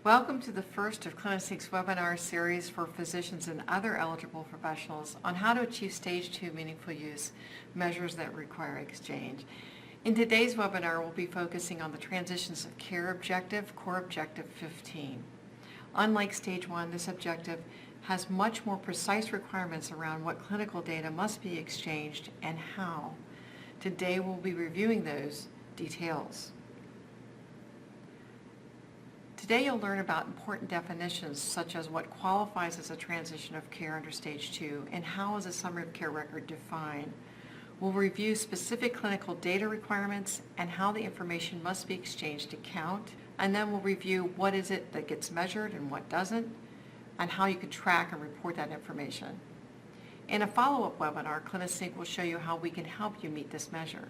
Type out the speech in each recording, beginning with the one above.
Welcome to the first of CliniSync's webinar series for physicians and other eligible professionals on how to achieve Stage 2 meaningful use measures that require exchange. In today's webinar, we'll be focusing on the transitions of care objective, core objective 15. Unlike Stage 1, this objective has much more precise requirements around what clinical data must be exchanged and how. Today, we'll be reviewing those details. Today you'll learn about important definitions such as what qualifies as a transition of care under Stage 2 and how is a summary of care record defined. We'll review specific clinical data requirements and how the information must be exchanged to count, and then we'll review what is it that gets measured and what doesn't, and how you can track and report that information. In a follow-up webinar, CliniSync will show you how we can help you meet this measure.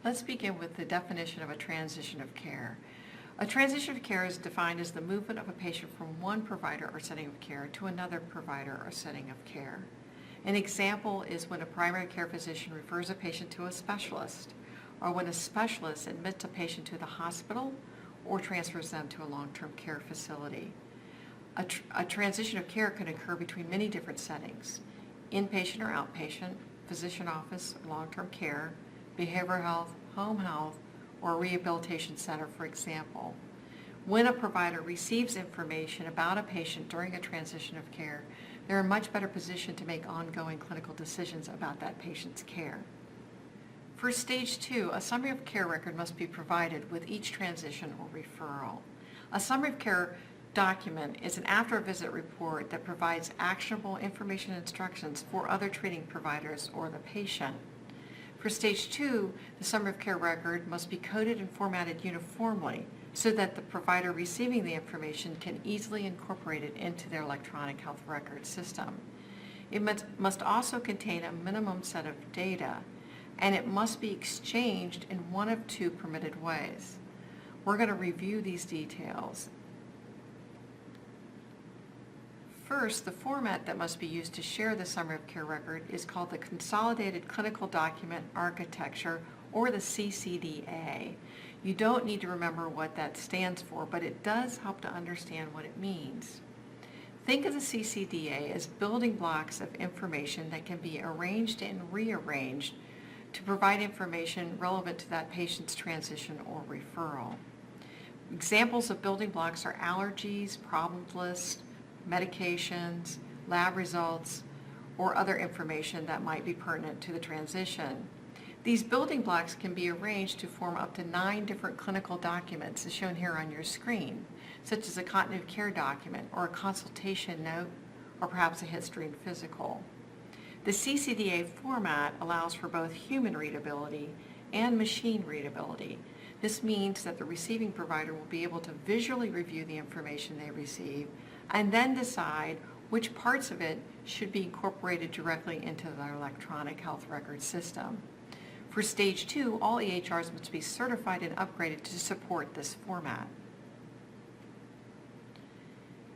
Let's begin with the definition of a transition of care. A transition of care is defined as the movement of a patient from one provider or setting of care to another provider or setting of care. An example is when a primary care physician refers a patient to a specialist, or when a specialist admits a patient to the hospital or transfers them to a long-term care facility. A transition of care can occur between many different settings: inpatient or outpatient, physician office, long-term care, behavioral health, home health, or a rehabilitation center, for example. When a provider receives information about a patient during a transition of care, they're in a much better position to make ongoing clinical decisions about that patient's care. For Stage 2, a summary of care record must be provided with each transition or referral. A summary of care document is an after-visit report that provides actionable information and instructions for other treating providers or the patient. For Stage 2, the summary of care record must be coded and formatted uniformly so that the provider receiving the information can easily incorporate it into their electronic health record system. It must also contain a minimum set of data, and it must be exchanged in one of two permitted ways. We're going to review these details. First, the format that must be used to share the summary of care record is called the Consolidated Clinical Document Architecture, or the CCDA. You don't need to remember what that stands for, but it does help to understand what it means. Think of the CCDA as building blocks of information that can be arranged and rearranged to provide information relevant to that patient's transition or referral. Examples of building blocks are allergies, problems lists, medications, lab results, or other information that might be pertinent to the transition. These building blocks can be arranged to form up to 9 different clinical documents, as shown here on your screen, such as a continuity of care document, or a consultation note, or perhaps a history and physical. The CCDA format allows for both human readability and machine readability. This means that the receiving provider will be able to visually review the information they receive and then decide which parts of it should be incorporated directly into their electronic health record system. For Stage 2, all EHRs must be certified and upgraded to support this format.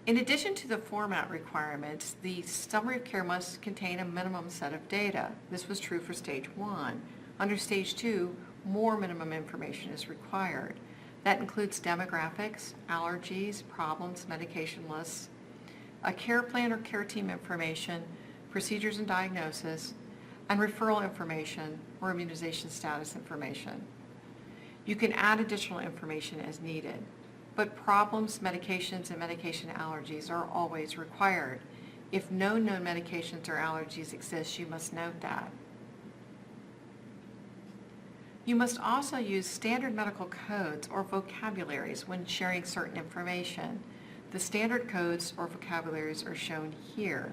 In addition to the format requirements, the summary of care must contain a minimum set of data. This was true for Stage 1. Under Stage 2, more minimum information is required. That includes demographics, allergies, problems, medication lists, a care plan or care team information, procedures and diagnosis, and referral information or immunization status information. You can add additional information as needed, but problems, medications, and medication allergies are always required. If no known medications or allergies exist, you must note that. You must also use standard medical codes or vocabularies when sharing certain information. The standard codes or vocabularies are shown here.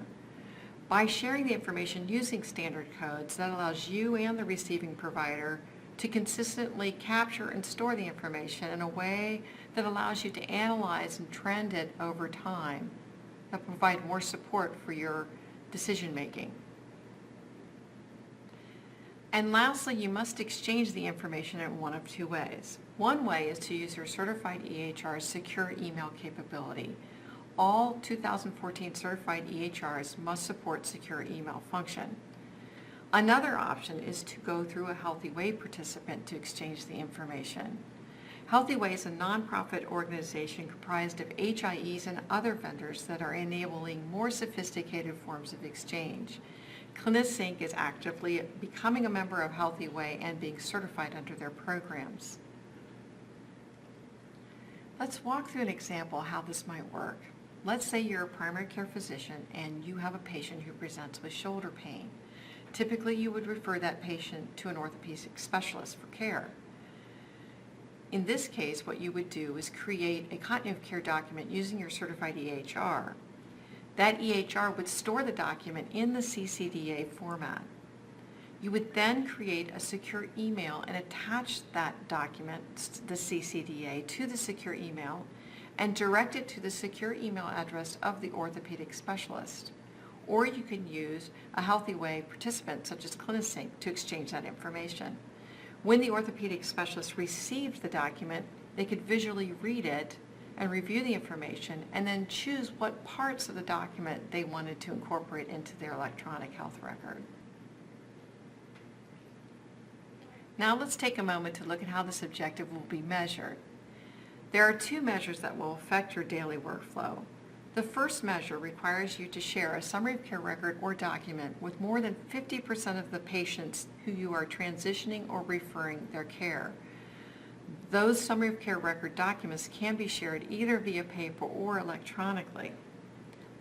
By sharing the information using standard codes, that allows you and the receiving provider to consistently capture and store the information in a way that allows you to analyze and trend it over time, that provide more support for your decision making. And lastly, you must exchange the information in one of two ways. One way is to use your certified EHR's secure email capability. All 2014 certified EHRs must support secure email function. Another option is to go through a Healthy Way participant to exchange the information. Healthy Way is a nonprofit organization comprised of HIEs and other vendors that are enabling more sophisticated forms of exchange. CliniSync is actively becoming a member of Healthy Way and being certified under their programs. Let's walk through an example how this might work. Let's say you're a primary care physician and you have a patient who presents with shoulder pain. Typically, you would refer that patient to an orthopedic specialist for care. In this case, what you would do is create a continuity of care document using your certified EHR. That EHR would store the document in the CCDA format. You would then create a secure email and attach that document, the CCDA, to the secure email and direct it to the secure email address of the orthopedic specialist. Or you can use a Healthy Way participant such as CliniSync to exchange that information. When the orthopedic specialist received the document, they could visually read it and review the information and then choose what parts of the document they wanted to incorporate into their electronic health record. Now let's take a moment to look at how this objective will be measured. There are two measures that will affect your daily workflow. The first measure requires you to share a summary of care record or document with more than 50% of the patients who you are transitioning or referring their care. Those summary of care record documents can be shared either via paper or electronically.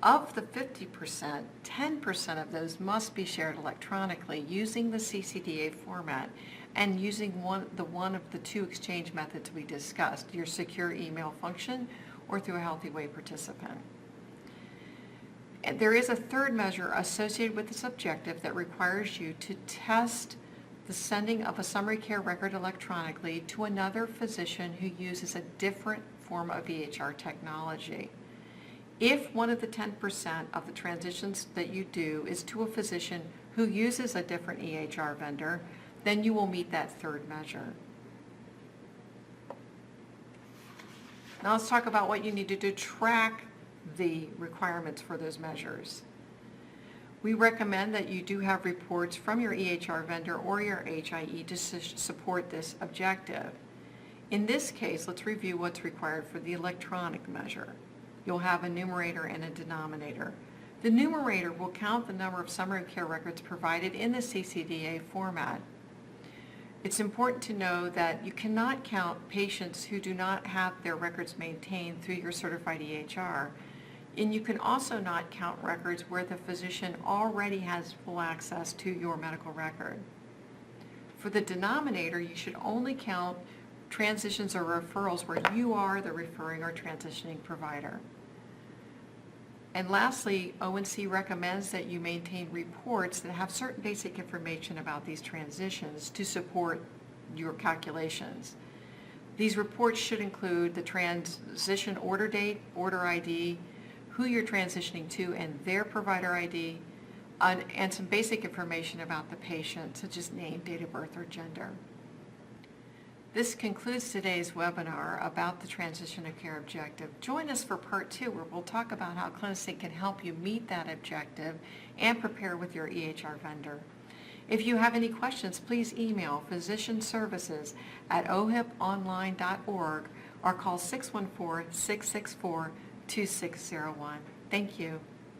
Of the 50%, 10% of those must be shared electronically using the CCDA format and using one of the two exchange methods we discussed, your secure email function or through a Healthy Way participant. And there is a third measure associated with this objective that requires you to test the sending of a summary care record electronically to another physician who uses a different form of EHR technology. If one of the 10% of the transitions that you do is to a physician who uses a different EHR vendor, then you will meet that third measure. Now let's talk about what you need to do to track the requirements for those measures. We recommend that you do have reports from your EHR vendor or your HIE to support this objective. In this case, let's review what's required for the electronic measure. You'll have a numerator and a denominator. The numerator will count the number of summary of care records provided in the CCDA format. It's important to know that you cannot count patients who do not have their records maintained through your certified EHR. And you can also not count records where the physician already has full access to your medical record. For the denominator, you should only count transitions or referrals where you are the referring or transitioning provider. And lastly, O&C recommends that you maintain reports that have certain basic information about these transitions to support your calculations. These reports should include the transition order date, order ID, who you're transitioning to and their provider ID, and some basic information about the patient, such as name, date of birth, or gender. This concludes today's webinar about the transition of care objective. Join us for part 2, where we'll talk about how CliniSync can help you meet that objective and prepare with your EHR vendor. If you have any questions, please email physicianservices@ohiponline.org or call 614-664-2601. Thank you.